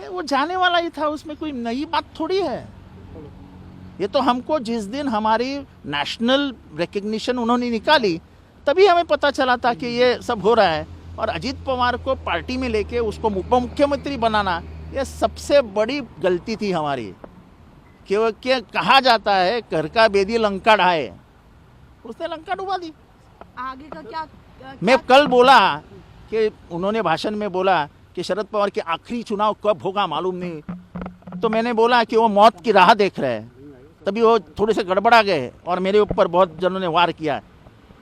वो जाने वाला ही था, उसमें कोई नई बात थोड़ी है। ये तो हमको जिस दिन हमारी नेशनल रिकग्निशन उन्होंने निकाली तभी हमें पता चला था कि ये सब हो रहा है। और अजीत पवार को पार्टी में लेके उसको उप मुख्यमंत्री बनाना, ये सबसे बड़ी गलती थी हमारी। क्योंकि कहा जाता है घर का बेदी लंका ढाए, उसने लंका डुबा दी। आगे का क्या मैं कल बोला कि उन्होंने भाषण में बोला कि शरद पवार के आखिरी चुनाव कब होगा मालूम नहीं, तो मैंने बोला कि वो मौत की राह देख रहे हैं। तभी वो थोड़े से गड़बड़ा गए और मेरे ऊपर बहुत जनों ने वार किया।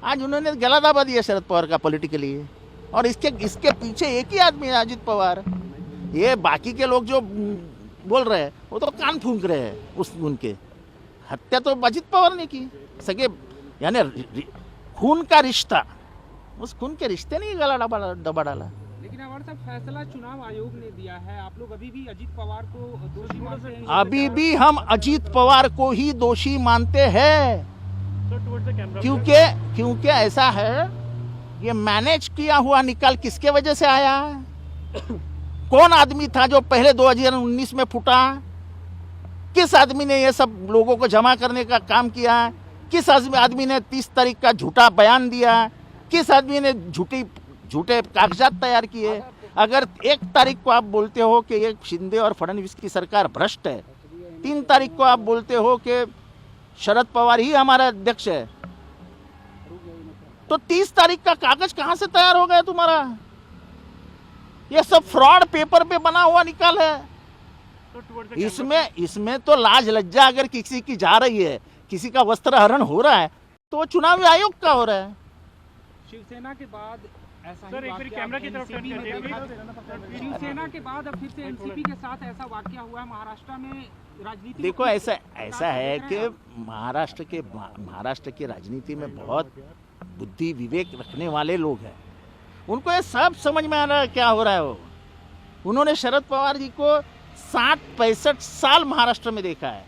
आज उन्होंने गला दाबा दिया शरद पवार का पॉलिटिकली, और इसके पीछे एक ही आदमी है, अजीत पवार। ये बाकी के लोग जो बोल रहे हैं वो तो कान फूंक रहे हैं। उनके हत्या तो अजीत पवार ने की, सगे यानी खून का रिश्ता, उस खून के रिश्ते ने गला दबा डाला। लेकिन अवर साहब, फैसला चुनाव आयोग ने दिया है, आप लोग अभी भी अजीत पवार को दोषी मानते हैं? अभी भी हम अजीत पवार को ही दोषी मानते हैं, क्योंकि ऐसा है, ये मैनेज किया हुआ निकाल किसके वजह से आया है? कौन आदमी था जो पहले 2019 में फूटा? किस आदमी ने ये सब लोगों को जमा करने का काम किया? किस आदमी ने 30 तारीख का झूठा बयान दिया? किस आदमी ने झूठे कागजात तैयार किए? अगर 1 तारीख को आप बोलते हो कि ये शिंदे और फडणवीस की सरकार भ्रष्ट है, 3 तारीख को आप बोलते हो कि शरद पवार ही हमारा अध्यक्ष है, तो 30 तारीख का कागज कहां से तैयार हो गया तुम्हारा? ये सब फ्रॉड पेपर पे बना हुआ निकाल है। इसमें तो लाज लज्जा अगर किसी की जा रही है, किसी का वस्त्र हरण हो रहा है, तो वो चुनावी आयोग का हो रहा है। शिवसेना के बाद ऐसा सर, ही एक बार वाकया कैमरा की तरफ NCP में टर्न देखा। कीजिए। शिवसेना के बाद अब फिर से एनसीपी के साथ ऐसा वाकया हुआ है महाराष्ट्र में। राजनीति देखो ऐसा है कि महाराष्ट्र की राजनीति में बहुत बुद्धि विवेक रखने वाले लोग हैं, उनको ये सब समझ में आ रहा है क्या हो रहा है। वो उन्होंने शरद पवार जी को 60-65 साल महाराष्ट्र में देखा है,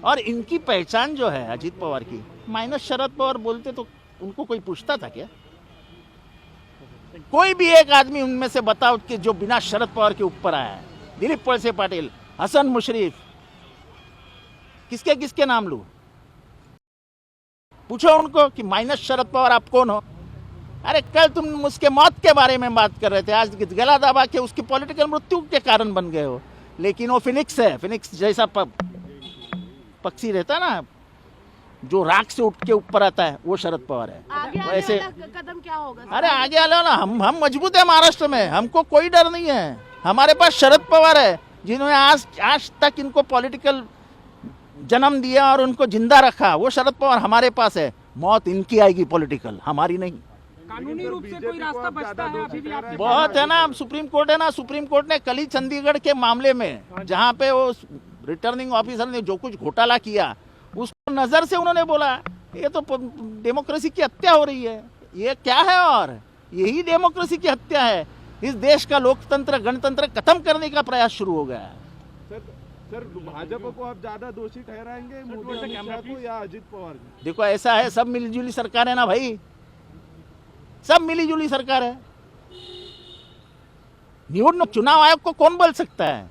और इनकी पहचान जो है अजीत पवार की, माइनस शरद पवार बोलते तो उनको कोई पूछता था क्या? कोई भी एक आदमी उनमें से बताओ कि जो बिना शरद पवार के ऊपर आया है। दिलीप वळसे पाटिल, हसन मुशरीफ, किसके किसके नाम लूं? पूछो उनको कि माइनस शरद पवार आप कौन हो? अरे कल तुम उसके मौत के बारे में बात कर रहे थे, आज गला दबा के उसकी पॉलिटिकल मृत्यु के कारण बन गए हो। लेकिन वो फिनिक्स है, फिनिक्स जैसा पक्षी रहता है ना, जो राख से उठ के ऊपर आता है, वो शरद पवार है। आगे आने वैसे वाला कदम क्या होगा? अरे आगे आ लो ना, हम मजबूत है महाराष्ट्र में, हमको कोई डर नहीं है। हमारे पास शरद पवार है, जिन्होंने आज तक इनको पॉलिटिकल जन्म दिया और उनको जिंदा रखा। वो शरद पवार हमारे पास है। मौत इनकी आएगी पॉलिटिकल, हमारी नहीं। कानूनी रूप से कोई रास्ता बचता है अभी भी आपके? बहुत है ना, सुप्रीम कोर्ट है ना। सुप्रीम कोर्ट ने कल ही चंडीगढ़ के मामले में, जहाँ पे वो रिटर्निंग ऑफिसर ने जो कुछ घोटाला किया, उसको नजर से उन्होंने बोला ये तो डेमोक्रेसी की हत्या हो रही है। ये क्या है? और यही डेमोक्रेसी की हत्या है। इस देश का लोकतंत्र गणतंत्र खत्म करने का प्रयास शुरू हो गया है। सर भाजपा को आप ज्यादा दोषी ठहराएंगे, मोदी अमित शाह को या अजीत पवार को? देखो ऐसा है, सब मिलीजुली सरकार है ना भाई, सब मिलीजुली सरकार है। निवडणूक चुनाव आयोग को कौन बोल सकता है?